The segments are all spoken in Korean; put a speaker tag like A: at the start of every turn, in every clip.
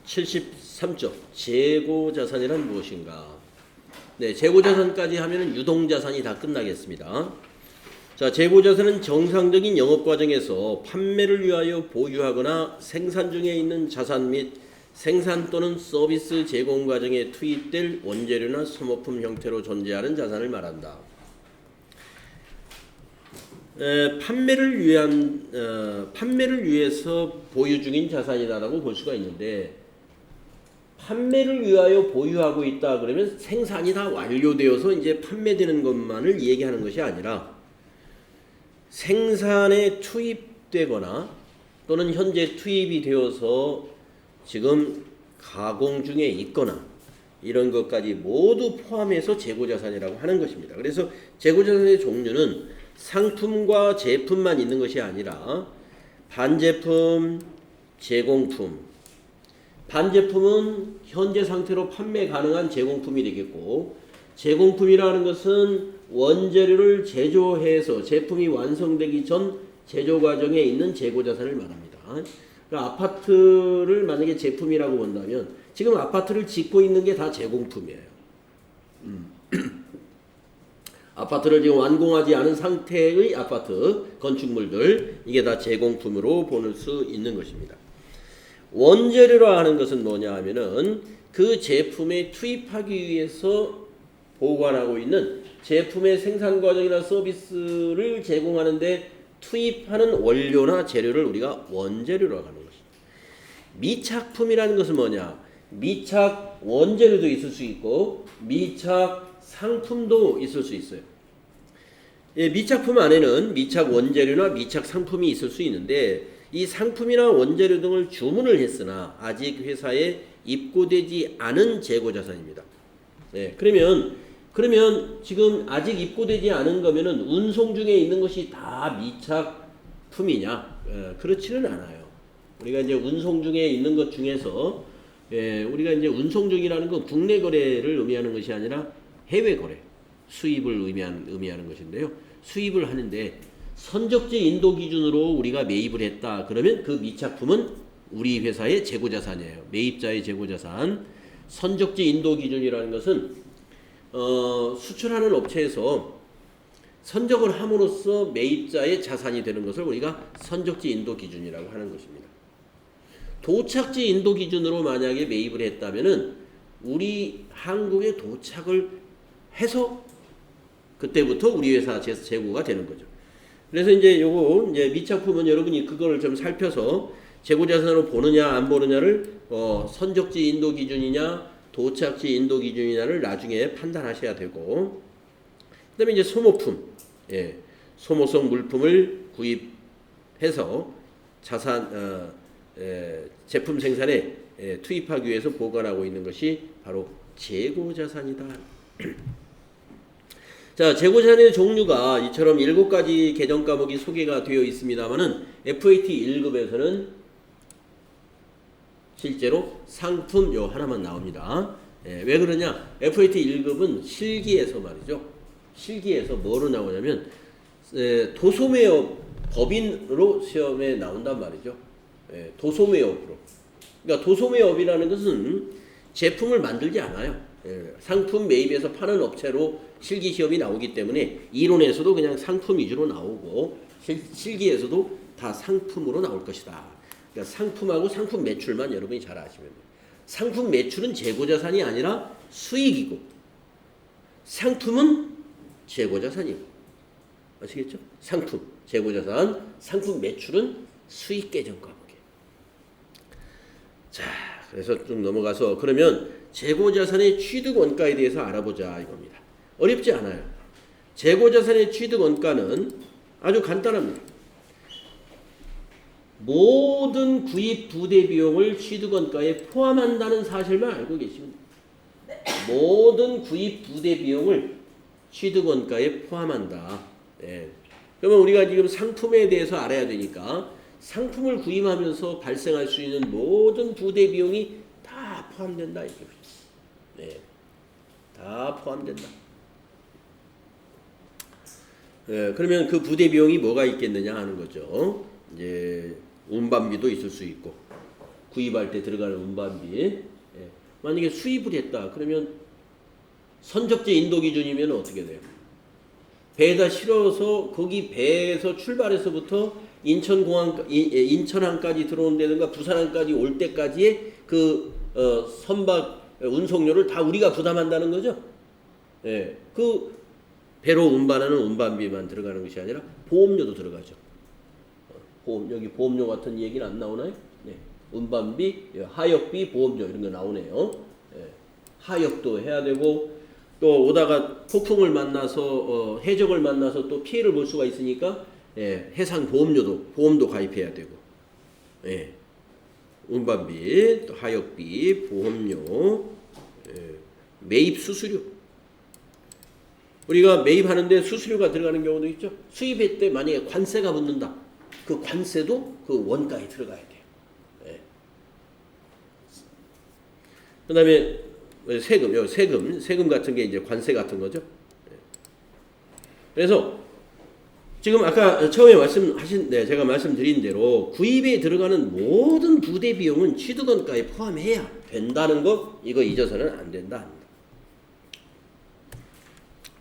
A: 73쪽 재고자산이란 무엇인가? 네, 재고자산까지 하면은 유동자산이 다 끝나겠습니다. 자, 재고자산은 정상적인 영업 과정에서 판매를 위하여 보유하거나 생산 중에 있는 자산 및 생산 또는 서비스 제공 과정에 투입될 원재료나 소모품 형태로 존재하는 자산을 말한다. 판매를 위해서 보유 중인 자산이다라고 볼 수가 있는데, 판매를 위하여 보유하고 있다 그러면 생산이 다 완료되어서 이제 판매되는 것만을 얘기하는 것이 아니라 생산에 투입되거나 또는 현재 투입이 되어서 지금 가공 중에 있거나 이런 것까지 모두 포함해서 재고자산이라고 하는 것입니다. 그래서 재고자산의 종류는 상품과 제품만 있는 것이 아니라 반제품, 제공품. 반제품은 현재 상태로 판매 가능한 제공품이 되겠고, 제공품이라는 것은 원재료를 제조해서 제품이 완성되기 전 제조 과정에 있는 재고자산을 말합니다. 그러니까 아파트를 만약에 제품이라고 본다면 지금 아파트를 짓고 있는 게 다 제공품이에요. 아파트를 지금 완공하지 않은 상태의 아파트 건축물들, 이게 다 제공품으로 볼 수 있는 것입니다. 원재료라 하는 것은 뭐냐 하면은 그 제품에 투입하기 위해서 보관하고 있는 제품의 생산 과정이나 서비스를 제공하는데 투입하는 원료나 재료를 우리가 원재료라고 하는 것입니다. 미착품이라는 것은 뭐냐? 미착 원재료도 있을 수 있고 미착 상품도 있을 수 있어요. 미착품 안에는 미착 원재료나 미착 상품이 있을 수 있는데, 이 상품이나 원재료 등을 주문을 했으나 아직 회사에 입고되지 않은 재고자산입니다. 네, 그러면 지금 아직 입고되지 않은 거면은 운송 중에 있는 것이 다 미착품이냐? 그렇지는 않아요. 우리가 이제 운송 중에 있는 것 중에서 우리가 이제 운송 중이라는 건 국내 거래를 의미하는 것이 아니라 해외 거래, 수입을 의미하는 것인데요. 수입을 하는데 선적지 인도 기준으로 우리가 매입을 했다 그러면 그 미착품은 우리 회사의 재고자산이에요. 매입자의 재고자산. 선적지 인도 기준이라는 것은 수출하는 업체에서 선적을 함으로써 매입자의 자산이 되는 것을 우리가 선적지 인도 기준이라고 하는 것입니다. 도착지 인도 기준으로 만약에 매입을 했다면은 우리 한국에 도착을 해서 그때부터 우리 회사 재고가 되는 거죠. 그래서 이제 요거 이제 미착품은 여러분이 그거를 좀 살펴서 재고자산으로 보느냐 안 보느냐를 선적지 인도 기준이냐 도착지 인도 기준이냐를 나중에 판단하셔야 되고, 그다음에 이제 소모품, 소모성 물품을 구입해서 자산 제품 생산에 투입하기 위해서 보관하고 있는 것이 바로 재고자산이다. 자, 재고자산의 종류가 이처럼 7가지 개정 과목이 소개가 되어 있습니다만은 FAT 1급에서는 실제로 상품 요 하나만 나옵니다. 왜 그러냐? FAT 1급은 실기에서 말이죠. 실기에서 뭐로 나오냐면 도소매업 법인으로 시험에 나온단 말이죠. 도소매업으로. 그러니까 도소매업이라는 것은 제품을 만들지 않아요. 상품 매입해서 파는 업체로 실기 시험이 나오기 때문에 이론에서도 그냥 상품 위주로 나오고 실기에서도 다 상품으로 나올 것이다. 그러니까 상품하고 상품 매출만 여러분이 잘 아시면 돼요. 상품 매출은 재고자산이 아니라 수익이고 상품은 재고자산이고, 아시겠죠? 상품, 재고자산, 상품 매출은 수익 계정 과목이에요. 자, 그래서 좀 넘어가서 그러면 재고자산의 취득 원가에 대해서 알아보자 이겁니다. 어렵지 않아요. 재고자산의 취득 원가는 아주 간단합니다. 모든 구입 부대 비용을 취득 원가에 포함한다는 사실만 알고 계시면 돼요. 모든 구입 부대 비용을 취득 원가에 포함한다. 그러면 우리가 지금 상품에 대해서 알아야 되니까 상품을 구입하면서 발생할 수 있는 모든 부대 비용이 다 포함된다 이렇게. 다 포함된다. 그러면 그 부대 비용이 뭐가 있겠느냐 하는 거죠. 이제 운반비도 있을 수 있고, 구입할 때 들어가는 운반비. 예. 만약에 수입을 했다. 그러면 선적재 인도 기준이면 어떻게 돼요? 배에다 실어서 거기 배에서 출발해서부터 인천항까지 들어온다든가 부산항까지 올 때까지의 그 선박 운송료를 다 우리가 부담한다는 거죠. 예. 그 배로 운반하는 운반비만 들어가는 것이 아니라 보험료도 들어가죠. 여기 보험료 같은 얘기는 안 나오나요? 네. 운반비, 하역비, 보험료 이런 거 나오네요. 예. 하역도 해야 되고 또 오다가 폭풍을 만나서 해적을 만나서 또 피해를 볼 수가 있으니까 예. 해상 보험도 가입해야 되고 예. 운반비, 또 하역비, 보험료, 예. 매입 수수료. 우리가 매입하는데 수수료가 들어가는 경우도 있죠. 수입할 때 만약에 관세가 붙는다. 그 관세도 그 원가에 들어가야 돼요. 예. 그 다음에 세금 같은 게 이제 관세 같은 거죠. 예. 그래서 지금 아까 처음에 제가 말씀드린 대로 구입에 들어가는 모든 부대 비용은 취득원가에 포함해야 된다는 거 이거 잊어서는 안 된다.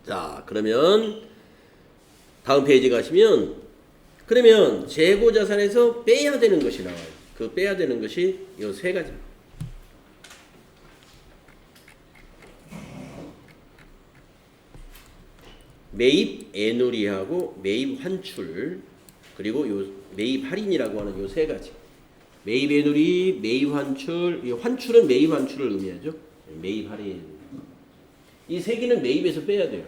A: 자, 그러면 다음 페이지 가시면 그러면 재고 자산에서 빼야 되는 것이 나와요. 그 빼야 되는 것이 이 세 가지입니다. 매입 애누리하고 매입 환출 그리고 요 매입 할인이라고 하는 요 세 가지. 매입 애누리, 매입 환출, 이 환출은 매입 환출을 의미하죠. 매입 할인. 이 세 개는 매입에서 빼야 돼요.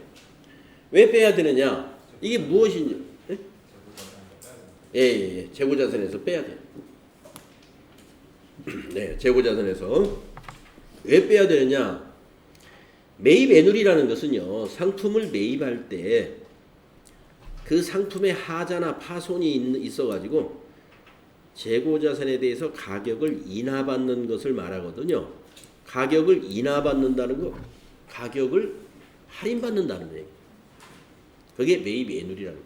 A: 왜 빼야 되느냐? 이게 무엇인지. 예. 재고자산에서 빼야 돼요. 네, 재고자산에서 왜 빼야 되느냐? 매입 애누리라는 것은요, 상품을 매입할 때 그 상품의 하자나 파손이 있어가지고 재고자산에 대해서 가격을 인하받는 것을 말하거든요. 가격을 인하받는다는 거, 가격을 할인받는다는 얘기. 그게 매입 애누리라는 거.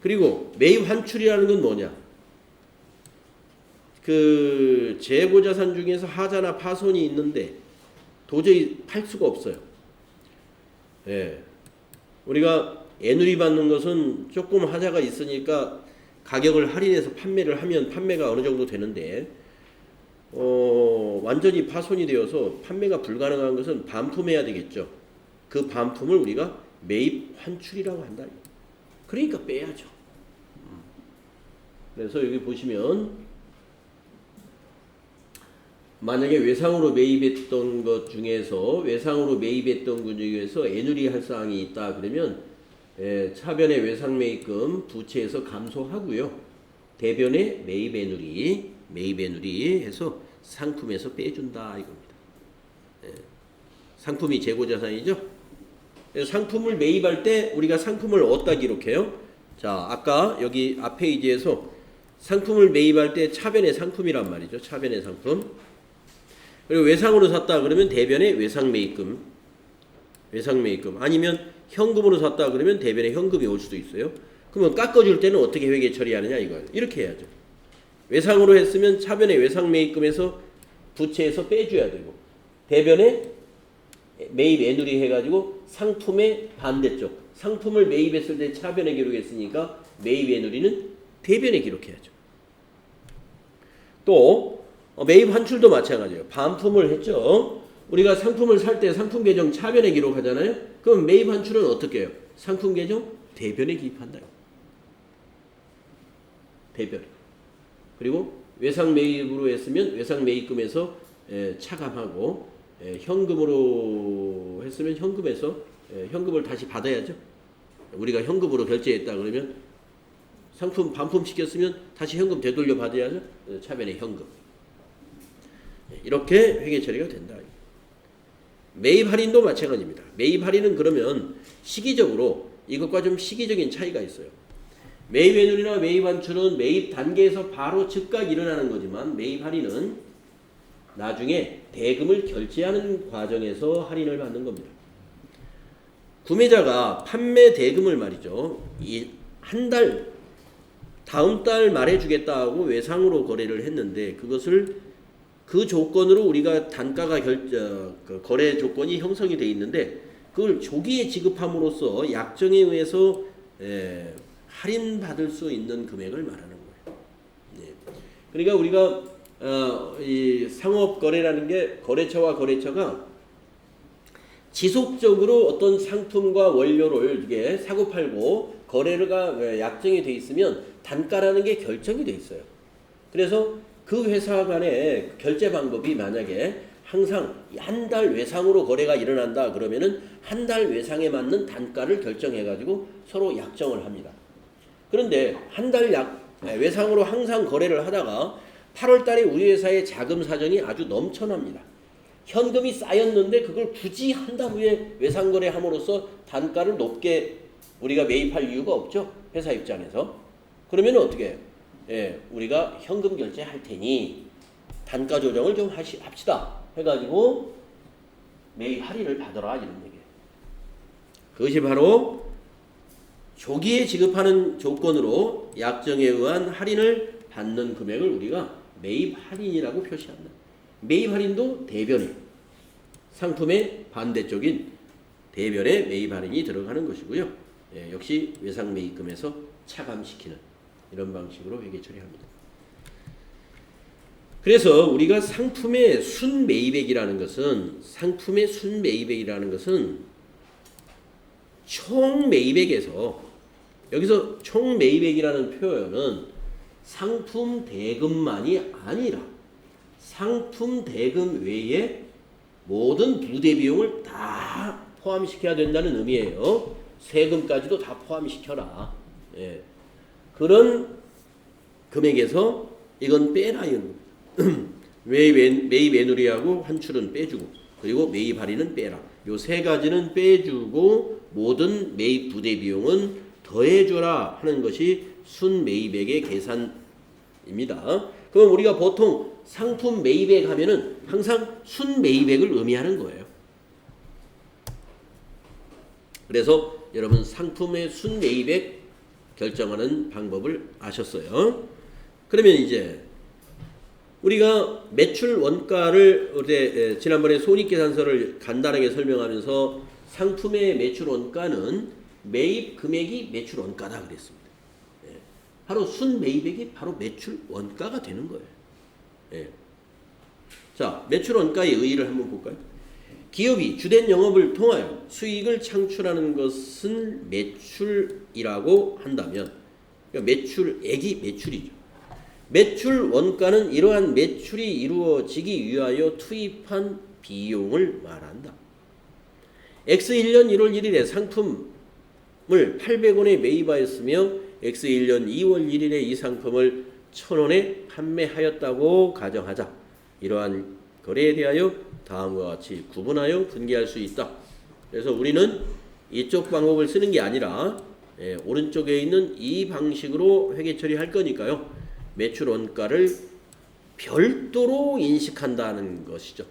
A: 그리고 매입 환출이라는 건 뭐냐? 그 재고자산 중에서 하자나 파손이 있는데 도저히 팔 수가 없어요. 예. 우리가 애누리 받는 것은 조금 하자가 있으니까 가격을 할인해서 판매를 하면 판매가 어느 정도 되는데 완전히 파손이 되어서 판매가 불가능한 것은 반품해야 되겠죠. 그 반품을 우리가 매입 환출이라고 한다. 그러니까 빼야죠. 그래서 여기 보시면 만약에 외상으로 매입했던 것 중에서 애누리 할 사항이 있다 그러면 차변의 외상 매입금 부채에서 감소하고요. 대변의 매입 애누리 해서 상품에서 빼준다 이겁니다. 상품이 재고자산이죠. 상품을 매입할 때 우리가 상품을 어디다 기록해요? 자, 아까 여기 앞 페이지에서 상품을 매입할 때 차변의 상품이란 말이죠. 차변의 상품. 그리고 외상으로 샀다 그러면 대변의 외상 매입금. 아니면 현금으로 샀다 그러면 대변의 현금이 올 수도 있어요. 그러면 깎아줄 때는 어떻게 회계 처리하느냐 이거예요. 이렇게 해야죠. 외상으로 했으면 차변의 외상 매입금에서 부채에서 빼줘야 되고 대변의 매입 애누리 해가지고 상품의 반대쪽 상품을 매입했을 때 차변에 기록했으니까 매입 애누리는 대변에 기록해야죠. 또 매입 환출도 마찬가지예요. 반품을 했죠. 우리가 상품을 살 때 상품 계정 차변에 기록하잖아요. 그럼 매입 환출은 어떻게 해요? 상품 계정 대변에 기입한다. 대변. 그리고 외상 매입으로 했으면 외상 매입금에서 차감하고 현금으로 했으면 현금에서 현금을 다시 받아야죠. 우리가 현금으로 결제했다 그러면 상품 반품 시켰으면 다시 현금 되돌려 받아야죠. 차변의 현금. 이렇게 회계 처리가 된다. 매입 할인도 마찬가지입니다. 매입 할인은 그러면 시기적으로 이것과 좀 시기적인 차이가 있어요. 매입 애누리나 매입 환출은 매입 단계에서 바로 즉각 일어나는 거지만 매입 할인은 나중에 대금을 결제하는 과정에서 할인을 받는 겁니다. 구매자가 판매 대금을 말이죠. 한 달 다음 달 말해 주겠다고 외상으로 거래를 했는데 그것을 그 조건으로 우리가 단가가 그 거래 조건이 형성이 돼 있는데 그걸 조기에 지급함으로써 약정에 의해서 할인 받을 수 있는 금액을 말하는 거예요. 예. 그러니까 우리가 이 상업 거래라는 게 거래처와 거래처가 지속적으로 어떤 상품과 원료를 이게 사고 팔고 거래가 약정이 돼 있으면 단가라는 게 결정이 돼 있어요. 그래서 그 회사 간의 결제 방법이 만약에 항상 한 달 외상으로 거래가 일어난다 그러면은 한 달 외상에 맞는 단가를 결정해 가지고 서로 약정을 합니다. 그런데 한 달 외상으로 항상 거래를 하다가 8월 달에 우리 회사의 자금 사정이 아주 넘쳐납니다. 현금이 쌓였는데 그걸 굳이 한 달 후에 외상 거래함으로써 단가를 높게 우리가 매입할 이유가 없죠. 회사 입장에서. 그러면 어떻게 해요? 우리가 현금 결제할 테니 단가 조정을 좀 합시다. 해가지고 매입 할인을 받아라 이런 얘기예요. 그것이 바로 조기에 지급하는 조건으로 약정에 의한 할인을 받는 금액을 우리가 매입 할인이라고 표시한다. 매입 할인도 대변에 상품의 반대쪽인 대변에 매입 할인이 들어가는 것이고요. 역시 외상 매입금에서 차감시키는 이런 방식으로 회계 처리합니다. 그래서 우리가 상품의 순매입액이라는 것은 총 매입액에서 여기서 총 매입액이라는 표현은 상품 대금만이 아니라 상품 대금 외에 모든 부대 비용을 다 포함시켜야 된다는 의미예요. 세금까지도 다 포함시켜라. 그런 금액에서 이건 빼라. 매입 애누리하고 환출은 빼주고 그리고 매입 할인은 빼라. 요 세 가지는 빼주고 모든 매입 부대 비용은 더해줘라 하는 것이 순매입액의 계산입니다. 그럼 우리가 보통 상품 매입액 하면은 항상 순매입액을 의미하는 거예요. 그래서 여러분 상품의 순매입액 결정하는 방법을 아셨어요. 그러면 이제 우리가 매출 원가를 지난번에 손익계산서를 간단하게 설명하면서 상품의 매출 원가는 매입 금액이 매출 원가다 그랬습니다. 바로 순매입액이 바로 매출 원가가 되는 거예요. 자, 매출 원가의 의의를 한번 볼까요? 기업이 주된 영업을 통하여 수익을 창출하는 것은 매출이라고 한다면 그러니까 매출액이 매출이죠. 매출 원가는 이러한 매출이 이루어지기 위하여 투입한 비용을 말한다. X1년 1월 1일에 상품을 800원에 매입하였으며 X1년 2월 1일에 이 상품을 1000원에 판매하였다고 가정하자. 이러한 거래에 대하여 다음과 같이 구분하여 분개할 수 있다. 그래서 우리는 이쪽 방법을 쓰는 게 아니라 오른쪽에 있는 이 방식으로 회계 처리할 거니까요. 매출 원가를 별도로 인식한다는 것이죠.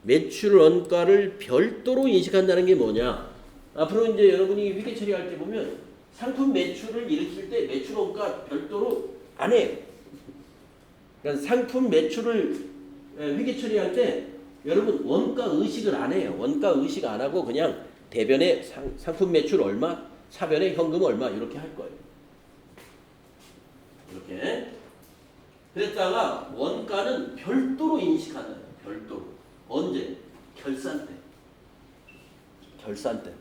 A: 매출 원가를 별도로 인식한다는 게 뭐냐? 앞으로 이제 여러분이 회계 처리할 때 보면 상품 매출을 일으킬 때 매출 원가 별도로 안 해요. 그러니까 상품 매출을 회계 처리할 때 여러분 원가 의식을 안 해요. 원가 의식 안 하고 그냥 대변에 상품 매출 얼마, 차변에 현금 얼마 이렇게 할 거예요. 이렇게. 그랬다가 원가는 별도로 인식한다. 별도로. 언제? 결산 때. 결산 때.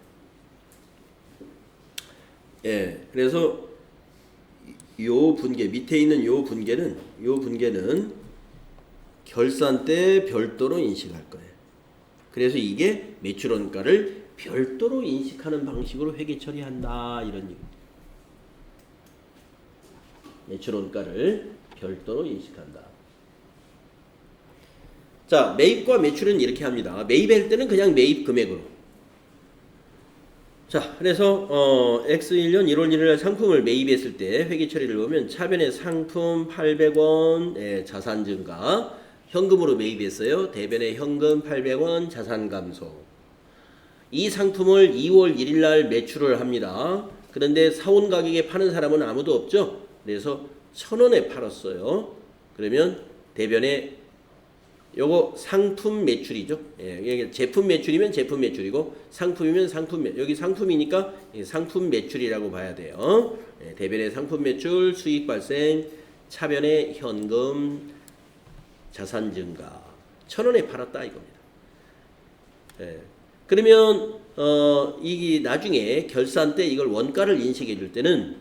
A: 그래서 요 분계 밑에 있는 요 분계는 결산 때 별도로 인식할 거예요. 그래서 이게 매출 원가를 별도로 인식하는 방식으로 회계 처리한다 이런 얘기입니다. 매출 원가를 별도로 인식한다. 자, 매입과 매출은 이렇게 합니다. 매입할 때는 그냥 매입 금액으로. 자, 그래서 X1년 1월 1일 상품을 매입했을 때 회계 처리를 보면 차변에 상품 800원 자산 증가 현금으로 매입했어요. 대변에 현금 800원 자산 감소. 이 상품을 2월 1일 날 매출을 합니다. 그런데 사온 가격에 파는 사람은 아무도 없죠. 그래서 1,000원에 팔았어요. 그러면 대변에 요거 상품 매출이죠. 예, 제품 매출이면 제품 매출이고 상품이면 상품 매출. 여기 상품이니까 상품 매출이라고 봐야 돼요. 예, 대변의 상품 매출, 수익 발생, 차변의 현금, 자산 증가. 1,000원에 팔았다 이겁니다. 예. 그러면 이게 나중에 결산 때 이걸 원가를 인식해 줄 때는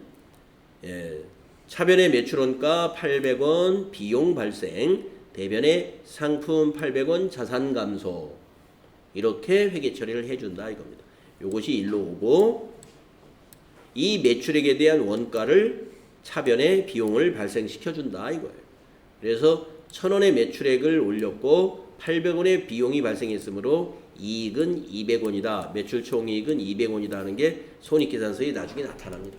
A: 차변의 매출 원가 800원, 비용 발생, 대변의 상품 800원, 자산 감소 이렇게 회계 처리를 해준다 이겁니다. 이것이 일로 오고 이 매출액에 대한 원가를 차변의 비용을 발생시켜준다 이거예요. 그래서 1,000원의 매출액을 올렸고 800원의 비용이 발생했으므로 이익은 200원이다. 매출 총이익은 200원이다 하는 게 손익계산서에 나중에 나타납니다.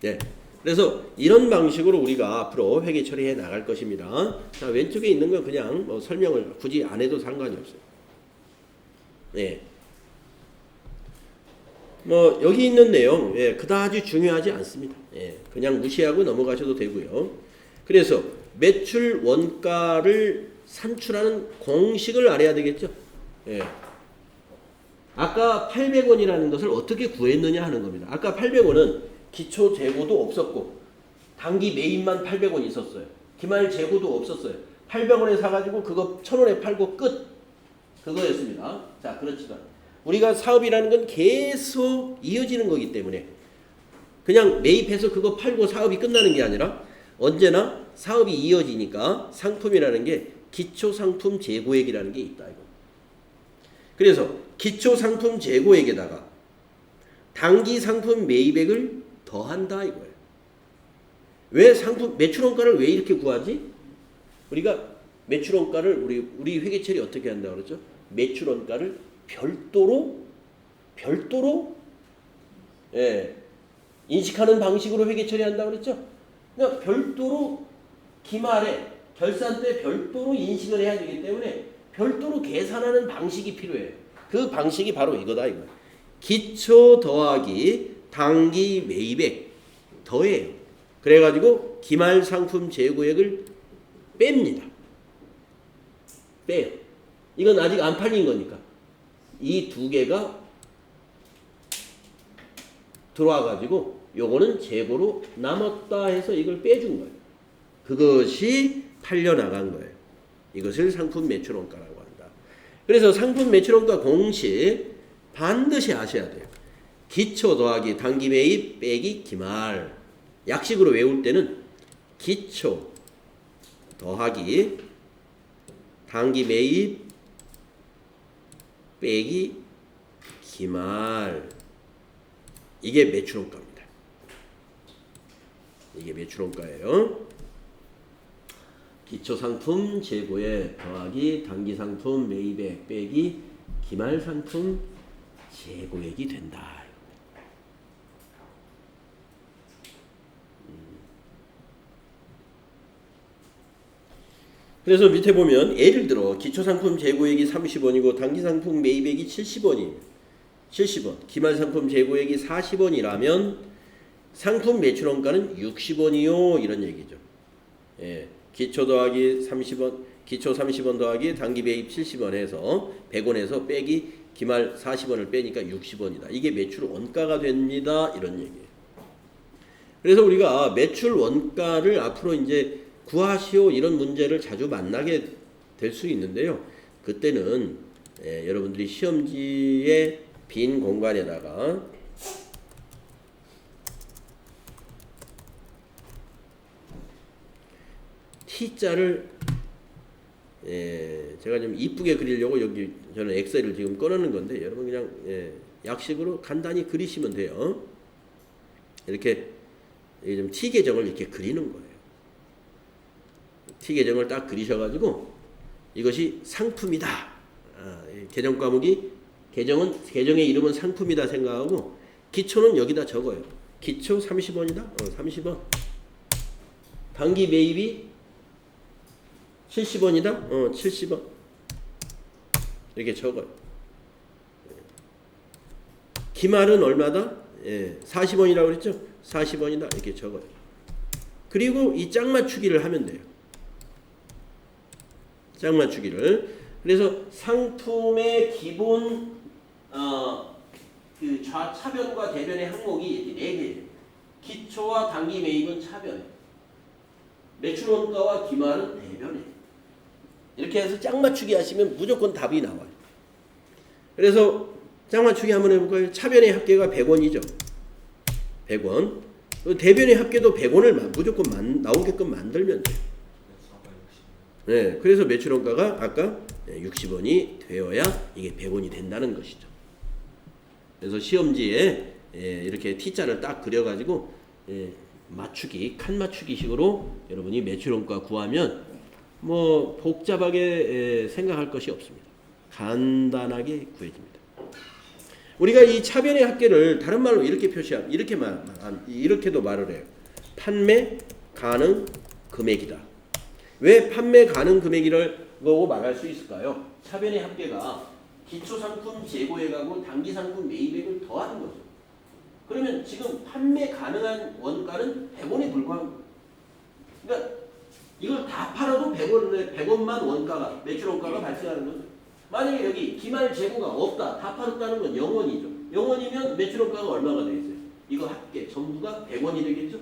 A: 네. 그래서 이런 방식으로 우리가 앞으로 회계 처리해 나갈 것입니다. 자, 왼쪽에 있는 건 그냥 뭐 설명을 굳이 안 해도 상관이 없어요. 네. 뭐 여기 있는 내용 그다지 중요하지 않습니다. 그냥 무시하고 넘어가셔도 되고요. 그래서 매출 원가를 산출하는 공식을 알아야 되겠죠. 아까 800원이라는 것을 어떻게 구했느냐 하는 겁니다. 아까 800원은 기초 재고도 없었고 단기 매입만 800원 있었어요. 기말 재고도 없었어요. 800원에 사가지고 그거 1,000원에 팔고 끝. 그거였습니다. 자, 그렇지만 우리가 사업이라는 건 계속 이어지는 거기 때문에 그냥 매입해서 그거 팔고 사업이 끝나는 게 아니라 언제나 사업이 이어지니까 상품이라는 게 기초상품 재고액이라는 게 있다 이거. 그래서 기초상품 재고액에다가 단기상품 매입액을 더한다 이거예요. 왜 상품 매출원가를 왜 이렇게 구하지? 우리가 매출원가를 우리 회계처리 어떻게 한다 그러죠? 매출원가를 별도로 인식하는 방식으로 회계처리한다 그랬죠? 그러니까 별도로 기말에 결산 때 별도로 인식을 해야 되기 때문에 별도로 계산하는 방식이 필요해요. 그 방식이 바로 이거다 이거. 기초 더하기 단기 매입액 더해요. 그래가지고 기말 상품 재고액을 뺍니다. 빼요. 이건 아직 안 팔린 거니까 이 두 개가 들어와가지고 요거는 재고로 남았다 해서 이걸 빼준 거예요. 그것이 팔려나간 거예요. 이것을 상품 매출원가라고 한다. 그래서 상품 매출원가 공식 반드시 아셔야 돼요. 기초 더하기 단기 매입 빼기 기말. 약식으로 외울 때는 기초 더하기 단기 매입 빼기 기말. 이게 매출원가입니다. 이게 매출원가예요. 기초상품 재고액 더하기 단기상품 매입액 빼기 기말상품 재고액이 된다. 그래서 밑에 보면 예를 들어 기초상품 재고액이 30원이고 단기상품 매입액이 70원이에요. 70원. 기말상품 재고액이 40원이라면 상품 매출원가는 60원이요. 이런 얘기죠. 기초 더하기 30원, 기초 30원 더하기 단기 매입 70원 해서 100원에서 빼기 기말 40원을 빼니까 60원이다. 이게 매출 원가가 됩니다. 이런 얘기예요. 그래서 우리가 매출 원가를 앞으로 이제 구하시오 이런 문제를 자주 만나게 될 수 있는데요. 그때는 여러분들이 시험지에 빈 공간에다가 T자를 제가 좀 이쁘게 그리려고 여기 저는 엑셀을 지금 꺼내는 건데 여러분 그냥 약식으로 간단히 그리시면 돼요. 이렇게 좀 T 계정을 이렇게 그리는 거예요. T 계정을 딱 그리셔가지고 이것이 상품이다. 계정 과목이 계정의 이름은 상품이다 생각하고 기초는 여기다 적어요. 기초 30원이다. 30원. 단기 매입이 70원이다. 70원. 이렇게 적어요. 기말은 얼마다? 40원이라고 그랬죠? 40원이다. 이렇게 적어요. 그리고 이 짝맞추기를 하면 돼요. 짝맞추기를. 그래서 상품의 기본 그 차변과 대변의 항목이 4개. 기초와 단기 매입은 차변에, 매출 원가와 기말은 대변에. 이렇게 해서 짝맞추기 하시면 무조건 답이 나와요. 그래서 짝맞추기 한번 해볼까요? 차변의 합계가 100원이죠. 100원. 대변의 합계도 100원을 무조건 나오게끔 만들면 돼요. 네, 그래서 매출 원가가 아까 60원이 되어야 이게 100원이 된다는 것이죠. 그래서 시험지에 이렇게 T자를 딱 그려가지고 맞추기, 칸 맞추기식으로 여러분이 매출 원가 구하면 뭐 복잡하게 생각할 것이 없습니다. 간단하게 구해집니다. 우리가 이 차변의 합계를 다른 말로 이렇게 이렇게도 말을 해요. 판매 가능 금액이다. 왜 판매 가능 금액이라고 말할 수 있을까요? 차변의 합계가 기초 상품 재고액하고 단기 상품 매입액을 더하는 거죠. 그러면 지금 판매 가능한 원가는 100원에 불과한 거예요. 그러니까 이걸 다 팔아도 100원만 원가가, 매출 원가가 발생하는 거죠. 만약에 여기 기말 재고가 없다, 다 팔았다는 건 0원이죠. 0원이면 매출 원가가 얼마가 되겠어요? 이거 합계 전부가 100원이 되겠죠.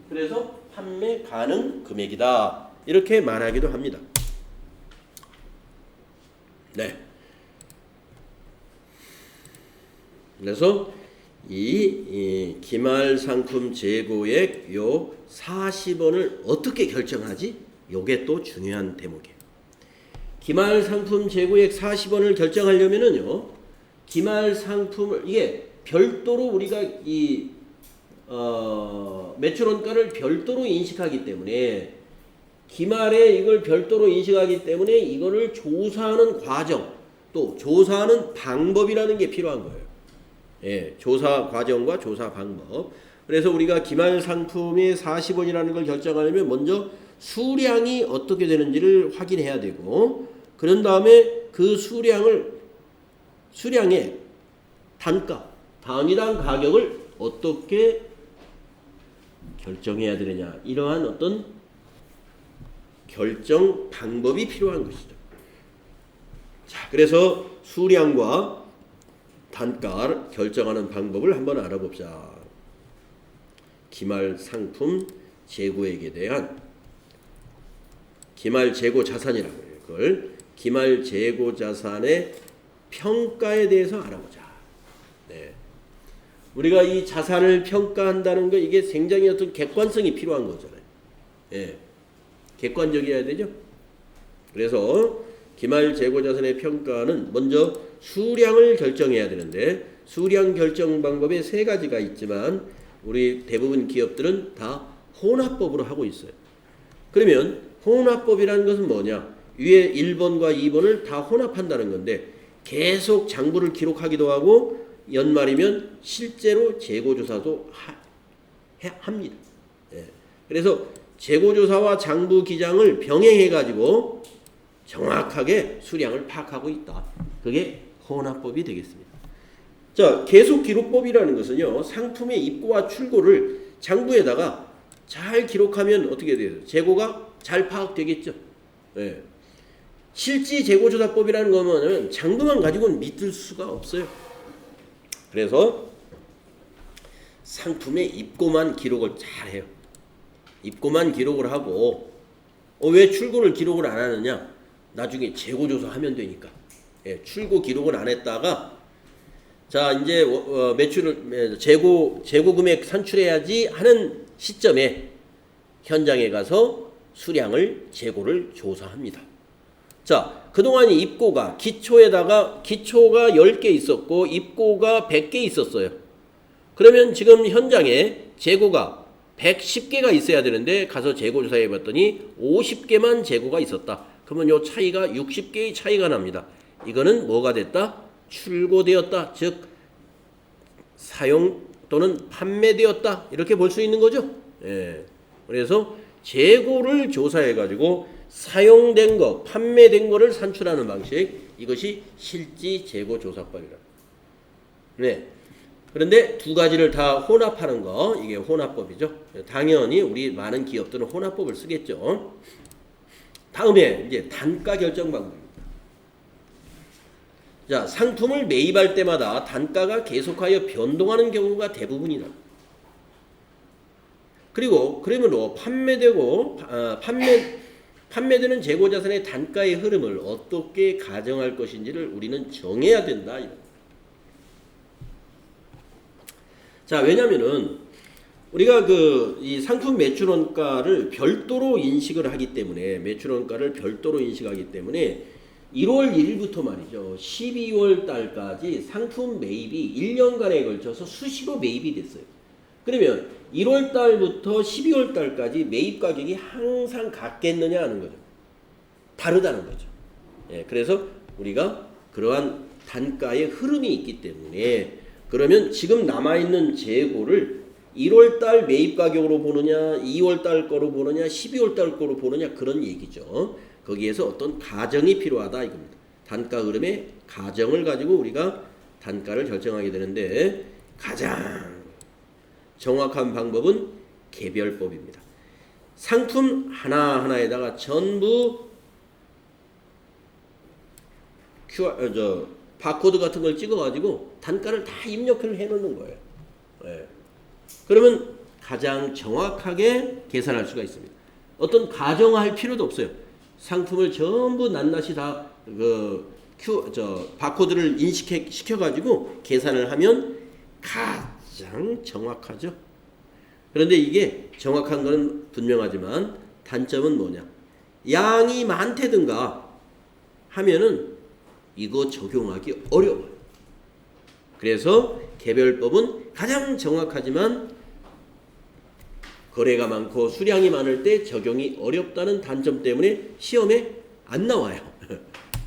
A: 그래서 판매 가능 금액이다, 이렇게 말하기도 합니다. 네. 그래서 이 기말 상품 재고액 요 40원을 어떻게 결정하지? 요게 또 중요한 대목이에요. 기말 상품 재고액 40원을 결정하려면은요, 기말 상품을 이게 별도로 우리가 이 매출 원가를 별도로 인식하기 때문에, 기말에 이걸 별도로 인식하기 때문에 이거를 조사하는 과정, 또 조사하는 방법이라는 게 필요한 거예요. 예, 조사 과정과 조사 방법. 그래서 우리가 기말 상품이 40원이라는 걸 결정하려면 먼저 수량이 어떻게 되는지를 확인해야 되고, 그런 다음에 그 수량의 단가, 단위당 가격을 어떻게 결정해야 되느냐, 이러한 어떤 결정 방법이 필요한 것이죠. 자, 그래서 수량과 단가를 결정하는 방법을 한번 알아봅시다. 기말 상품 재고액에 대한 기말 재고 자산이라고 해요. 그걸 기말 재고 자산의 평가에 대해서 알아보자. 네. 우리가 이 자산을 평가한다는 거, 이게 굉장히 어떤 객관성이 필요한 거잖아요. 예. 객관적이어야 되죠. 그래서 기말 재고 자산의 평가는 먼저 수량을 결정해야 되는데, 수량 결정 방법에 3가지가 있지만 우리 대부분 기업들은 다 혼합법으로 하고 있어요. 그러면 혼합법이라는 것은 뭐냐? 위에 1번과 2번을 다 혼합한다는 건데, 계속 장부를 기록하기도 하고 연말이면 실제로 재고조사도 합니다. 예. 그래서 재고조사와 장부 기장을 병행해가지고 정확하게 수량을 파악하고 있다. 그게 혼합법이 되겠습니다. 자, 계속기록법이라는 것은요, 상품의 입고와 출고를 장부에다가 잘 기록하면 어떻게 돼요? 재고가 잘 파악되겠죠. 예. 실지 재고조사법이라는 거는 장부만 가지고는 믿을 수가 없어요. 그래서 상품의 입고만 기록을 잘 해요. 입고만 기록을 하고, 왜 출고를 기록을 안 하느냐? 나중에 재고조사 하면 되니까. 예, 출고 기록을 안 했다가, 자, 이제 매출을 재고 금액 산출해야지 하는 시점에 현장에 가서 수량을 재고를 조사합니다. 자, 그동안 입고가 기초가 10개 있었고 입고가 100개 있었어요. 그러면 지금 현장에 재고가 110개가 있어야 되는데 가서 재고 조사해 봤더니 50개만 재고가 있었다. 그러면 요 차이가 60개의 차이가 납니다. 이거는 뭐가 됐다? 출고되었다. 즉 사용 또는 판매되었다. 이렇게 볼 수 있는 거죠. 예. 그래서 재고를 조사해 가지고 사용된 거, 판매된 거를 산출하는 방식, 이것이 실지 재고 조사법이라. 네. 그런데 두 가지를 다 혼합하는 거, 이게 혼합법이죠. 당연히 우리 많은 기업들은 혼합법을 쓰겠죠. 다음에 이제 단가 결정 방법입니다. 자, 상품을 매입할 때마다 단가가 계속하여 변동하는 경우가 대부분이다. 그리고 그러므로 판매되는 재고자산의 단가의 흐름을 어떻게 가정할 것인지를 우리는 정해야 된다. 자, 왜냐면은 우리가 이 상품 매출원가를 별도로 인식을 하기 때문에 1월 1일부터 말이죠. 12월 달까지 상품 매입이 1년간에 걸쳐서 수시로 매입이 됐어요. 그러면 1월 달부터 12월 달까지 매입 가격이 항상 같겠느냐 하는 거죠. 다르다는 거죠. 예, 그래서 우리가 그러한 단가의 흐름이 있기 때문에 그러면 지금 남아있는 재고를 1월 달 매입 가격으로 보느냐, 2월 달 거로 보느냐, 12월 달 거로 보느냐 그런 얘기죠. 거기에서 어떤 가정이 필요하다 이겁니다. 단가 흐름의 가정을 가지고 우리가 단가를 결정하게 되는데 가장 정확한 방법은 개별법입니다. 상품 하나하나에다가 전부 바코드 같은 걸 찍어가지고 단가를 다 입력을 해놓는 거예요. 네. 그러면 가장 정확하게 계산할 수가 있습니다. 어떤 가정할 필요도 없어요. 상품을 전부 낱낱이 다 바코드를 인식시켜가지고 계산을 하면 가장 정확하죠. 그런데 이게 정확한 것은 분명하지만 단점은 뭐냐? 양이 많다든가 하면은 이거 적용하기 어려워요. 그래서 개별법은 가장 정확하지만 거래가 많고 수량이 많을 때 적용이 어렵다는 단점 때문에 시험에 안 나와요.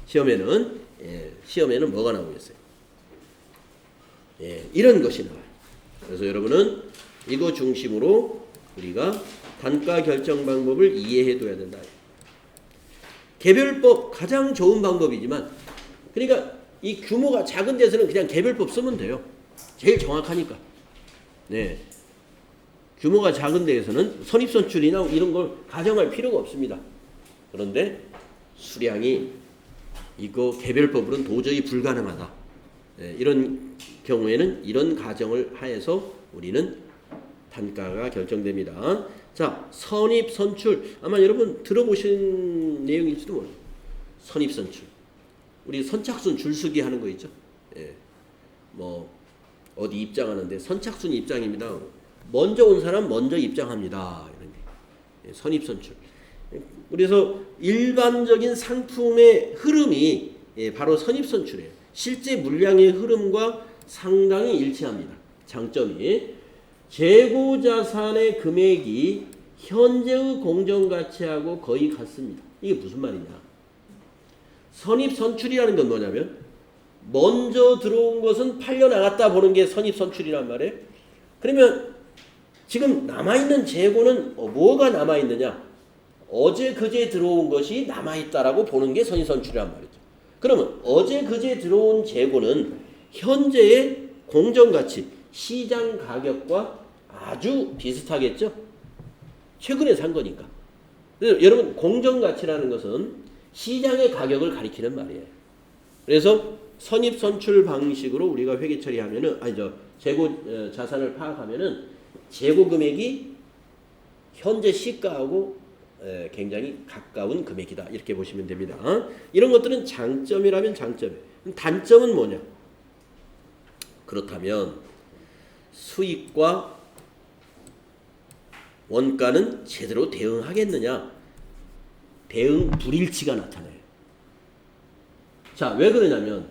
A: 시험에는 뭐가 나오겠어요? 이런 것이 나와요. 그래서 여러분은 이거 중심으로 우리가 단가 결정 방법을 이해해둬야 된다. 개별법 가장 좋은 방법이지만 그러니까 이 규모가 작은 데서는 그냥 개별법 쓰면 돼요. 제일 정확하니까. 네. 규모가 작은 데에서는 선입선출이나 이런 걸 가정할 필요가 없습니다. 그런데 수량이 이거 개별법으로는 도저히 불가능하다. 네. 이런 경우에는 이런 가정을 하에서 우리는 단가가 결정됩니다. 자, 선입선출. 아마 여러분 들어보신 내용일지도 모르겠어요. 선입선출. 우리 선착순 줄서기 하는 거 있죠. 예. 뭐 어디 입장하는데 선착순 입장입니다. 먼저 온 사람 먼저 입장합니다. 이런 게. 예, 선입선출. 그래서 일반적인 상품의 흐름이 바로 선입선출이에요. 실제 물량의 흐름과 상당히 일치합니다. 장점이 재고자산의 금액이 현재의 공정가치하고 거의 같습니다. 이게 무슨 말이냐? 선입선출이라는 건 뭐냐면 먼저 들어온 것은 팔려나갔다 보는 게 선입선출이란 말이에요. 그러면 지금 남아있는 재고는 뭐가 남아있느냐? 어제 그제 들어온 것이 남아있다라고 보는 게 선입선출이란 말이죠. 그러면 어제 그제 들어온 재고는 현재의 공정가치, 시장 가격과 아주 비슷하겠죠? 최근에 산 거니까. 그래서 여러분 공정가치라는 것은 시장의 가격을 가리키는 말이에요. 그래서 선입선출 방식으로 우리가 회계 처리하면은 재고 자산을 파악하면은 재고 금액이 현재 시가하고 굉장히 가까운 금액이다. 이렇게 보시면 됩니다. 이런 것들은 장점이라면 장점이에요. 단점은 뭐냐? 그렇다면 수익과 원가는 제대로 대응하겠느냐? 대응 불일치가 나타나요. 자, 왜 그러냐면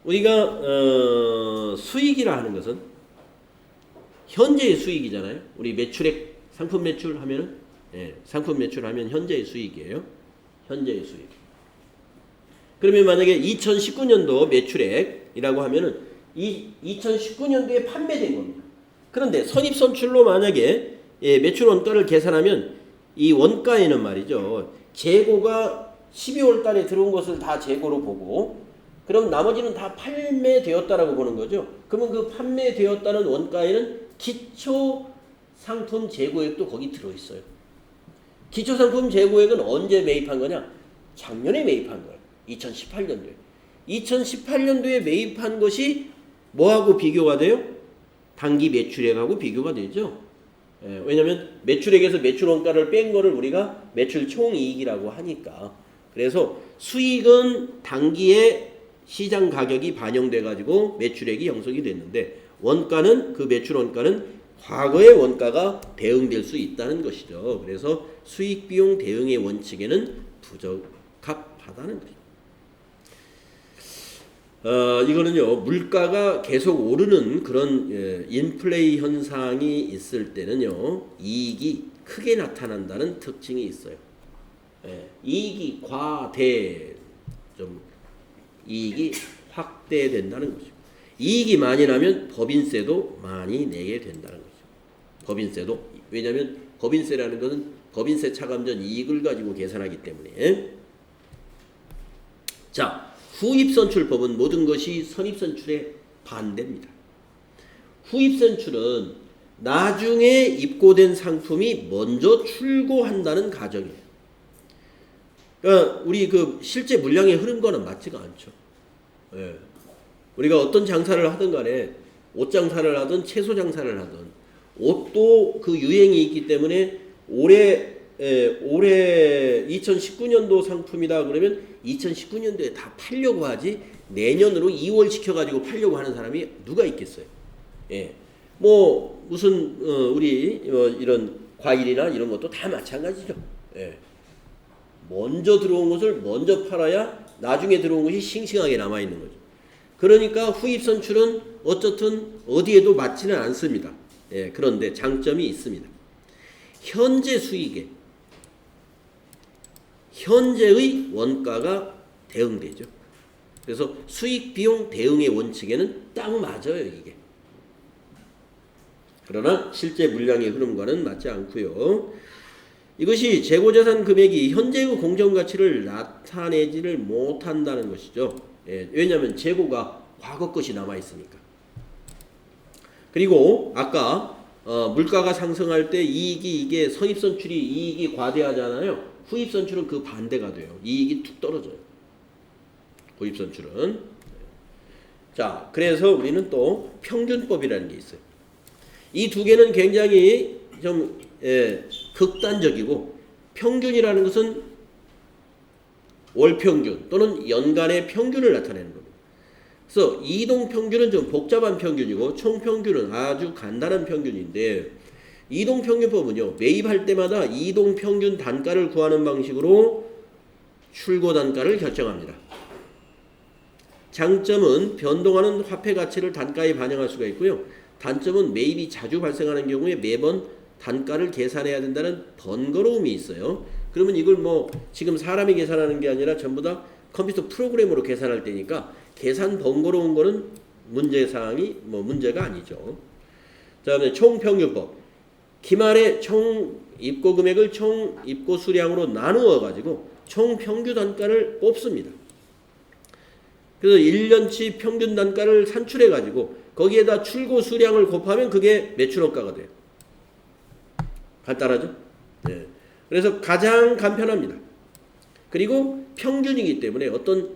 A: 우리가 수익이라 하는 것은 현재의 수익이잖아요. 우리 매출액 상품 매출하면은 상품 매출하면 현재의 수익이에요. 현재의 수익. 그러면 만약에 2019년도 매출액이라고 하면은 이 2019년도에 판매된 겁니다. 그런데 선입선출로 만약에 매출 원가를 계산하면 이 원가에는 말이죠. 재고가 12월 달에 들어온 것을 다 재고로 보고 그럼 나머지는 다 판매되었다라고 보는 거죠. 그러면 그 판매되었다는 원가에는 기초 상품 재고액도 거기 들어있어요. 기초 상품 재고액은 언제 매입한 거냐? 작년에 매입한 거예요. 2018년도에. 2018년도에 매입한 것이 뭐하고 비교가 돼요? 당기 매출액하고 비교가 되죠. 왜냐하면 매출액에서 매출 원가를 뺀 거를 우리가 매출 총이익이라고 하니까. 그래서 수익은 당기에 시장 가격이 반영돼 가지고 매출액이 형성이 됐는데 원가는 그 매출 원가는 과거의 원가가 대응될 수 있다는 것이죠. 그래서 수익 비용 대응의 원칙에는 부적합하다는 거죠. 이거는요, 물가가 계속 오르는 그런 인플레이 현상이 있을 때는요, 이익이 크게 나타난다는 특징이 있어요. 이익이 이익이 확대된다는 거죠. 이익이 많이 나면 법인세도 많이 내게 된다는 거죠. 법인세도. 왜냐하면 법인세라는 것은 법인세 차감 전 이익을 가지고 계산하기 때문에. 자, 후입선출법은 모든 것이 선입선출의 반대입니다. 후입선출은 나중에 입고된 상품이 먼저 출고한다는 가정이에요. 그러니까 우리 그 실제 물량의 흐름과는 맞지가 않죠. 예. 우리가 어떤 장사를 하든 간에 옷 장사를 하든 채소 장사를 하든 옷도 그 유행이 있기 때문에 올해 2019년도 상품이다 그러면 2019년도에 다 팔려고 하지 내년으로 2월 시켜가지고 팔려고 하는 사람이 누가 있겠어요? 예. 뭐 무슨 우리 이런 과일이나 이런 것도 다 마찬가지죠. 예. 먼저 들어온 것을 먼저 팔아야 나중에 들어온 것이 싱싱하게 남아있는 거죠. 그러니까 후입선출은 어쨌든 어디에도 맞지는 않습니다. 예, 그런데 장점이 있습니다. 현재 수익에 현재의 원가가 대응되죠. 그래서 수익 비용 대응의 원칙에는 딱 맞아요, 이게. 그러나 실제 물량의 흐름과는 맞지 않고요. 이것이 재고자산 금액이 현재의 공정가치를 나타내지를 못한다는 것이죠. 예, 왜냐하면 재고가 과거 것이 남아있으니까. 그리고 아까 물가가 상승할 때 이게 선입선출이 이익이 과대하잖아요. 후입선출은 그 반대가 돼요. 이익이 툭 떨어져요. 후입선출은. 자, 그래서 우리는 또 평균법이라는 게 있어요. 이 두 개는 굉장히 좀 극단적이고, 평균이라는 것은 월평균 또는 연간의 평균을 나타내는 겁니다. 그래서 이동평균은 좀 복잡한 평균이고 총평균은 아주 간단한 평균인데, 이동평균법은요, 매입할 때마다 이동평균 단가를 구하는 방식으로 출고 단가를 결정합니다. 장점은 변동하는 화폐 가치를 단가에 반영할 수가 있고요. 단점은 매입이 자주 발생하는 경우에 매번 단가를 계산해야 된다는 번거로움이 있어요. 그러면 이걸 뭐 지금 사람이 계산하는 게 아니라 전부 다 컴퓨터 프로그램으로 계산할 때니까 계산 번거로운 거는 문제사항이 문제가 아니죠. 다음에 총평균법. 기말에 총 입고 금액을 총 입고 수량으로 나누어 가지고 총 평균 단가를 뽑습니다. 그래서 1년치 평균 단가를 산출해 가지고 거기에다 출고 수량을 곱하면 그게 매출원가가 돼요. 간단하죠? 네. 그래서 가장 간편합니다. 그리고 평균이기 때문에 어떤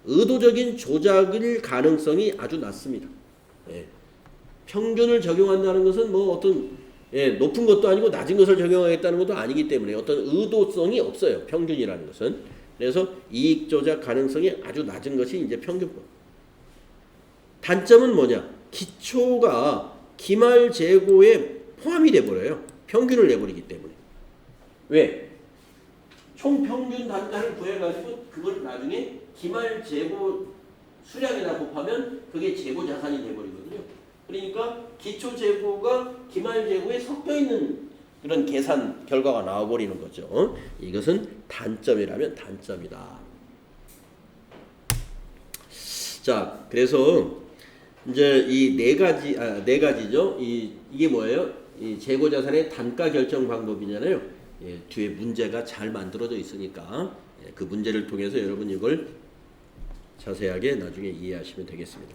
A: 의도적인 조작일 가능성이 아주 낮습니다. 네. 평균을 적용한다는 것은 뭐 어떤 높은 것도 아니고 낮은 것을 적용하겠다는 것도 아니기 때문에 어떤 의도성이 없어요. 평균이라는 것은. 그래서 이익 조작 가능성이 아주 낮은 것이 이제 평균법. 단점은 뭐냐? 기초가 기말 재고에 포함이 돼버려요. 평균을 내버리기 때문에. 왜? 총 평균 단가를 구해가지고 그걸 나중에 기말 재고 수량에다 곱하면 그게 재고 자산이 돼버리거든요. 그러니까 기초 재고가 기말 재고에 섞여 있는 그런 계산 결과가 나와버리는 거죠. 이것은 단점이라면 단점이다. 자, 그래서 이제 이 네 가지죠. 이게 뭐예요? 이 재고 자산의 단가 결정 방법이잖아요. 뒤에 문제가 잘 만들어져 있으니까 그 문제를 통해서 여러분 이걸 자세하게 나중에 이해하시면 되겠습니다.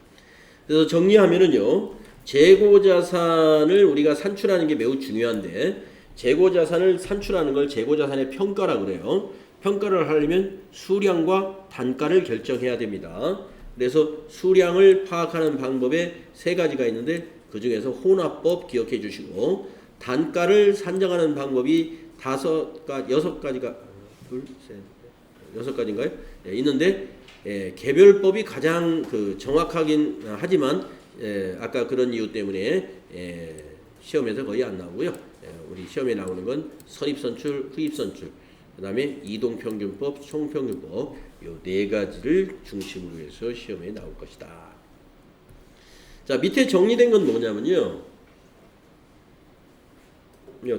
A: 그래서 정리하면은요, 재고자산을 우리가 산출하는 게 매우 중요한데, 재고자산을 산출하는 걸 재고자산의 평가라 그래요. 평가를 하려면 수량과 단가를 결정해야 됩니다. 그래서 수량을 파악하는 방법에 세 가지가 있는데 그 중에서 혼합법 기억해 주시고, 단가를 산정하는 방법이 여섯 가지가 여섯 가지인가요? 네, 있는데 개별법이 가장 정확하긴 하지만 아까 그런 이유 때문에 시험에서 거의 안 나오고요. 우리 시험에 나오는 건 선입선출, 후입선출, 그 다음에 이동평균법, 총평균법 요 네 가지를 중심으로 해서 시험에 나올 것이다. 자, 밑에 정리된 건 뭐냐면요,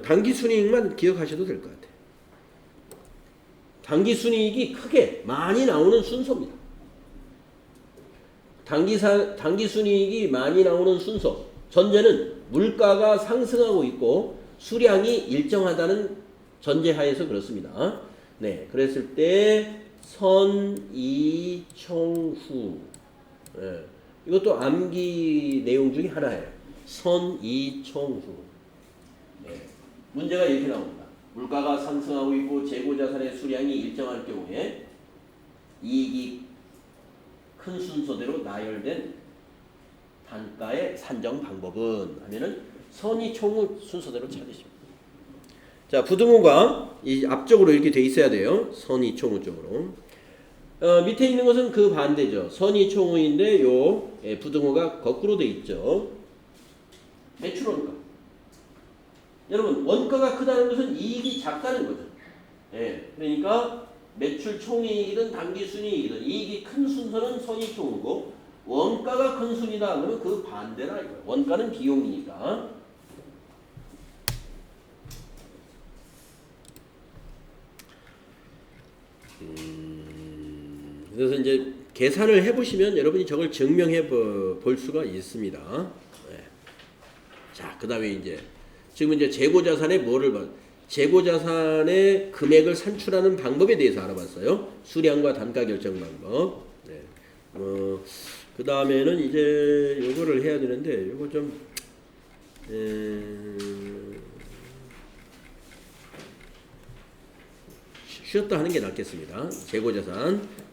A: 당기순이익만 기억하셔도 될 것 같아요. 당기순이익이 크게 많이 나오는 순서입니다. 당기순이익이 많이 나오는 순서. 전제는 물가가 상승하고 있고 수량이 일정하다는 전제하에서 그렇습니다. 네, 그랬을 때 선이총후. 네, 이것도 암기 내용 중에 하나예요. 선이총후. 네, 문제가 이렇게 나옵니다. 물가가 상승하고 있고 재고자산의 수량이 일정할 경우에 이익이 큰 순서대로 나열된 단가의 산정 방법은 하면은 선이총후 순서대로 찾으십니다. 자, 부등호가 이 앞쪽으로 이렇게 돼 있어야 돼요. 선이총후 쪽으로. 밑에 있는 것은 그 반대죠. 선이총후인데 요 부등호가 거꾸로 돼 있죠. 매출 원가. 여러분, 원가가 크다는 것은 이익이 작다는 거죠. 예, 그러니까 매출 총이익이든 당기순이익이든 이익이 큰 순서는 선이총후고, 원가가 큰 순이다 그러면 그 반대라 이거예요. 원가는 비용이니까. 그래서 이제 계산을 해보시면 여러분이 저걸 증명해 볼 수가 있습니다. 네. 자, 그 다음에 이제 지금 이제 재고자산의 뭐를 재고자산의 금액을 산출하는 방법에 대해서 알아봤어요. 수량과 단가 결정 방법. 네. 그 다음에는 이제 요거를 해야 되는데 요거 좀 쉬었다 하는 게 낫겠습니다. 재고자산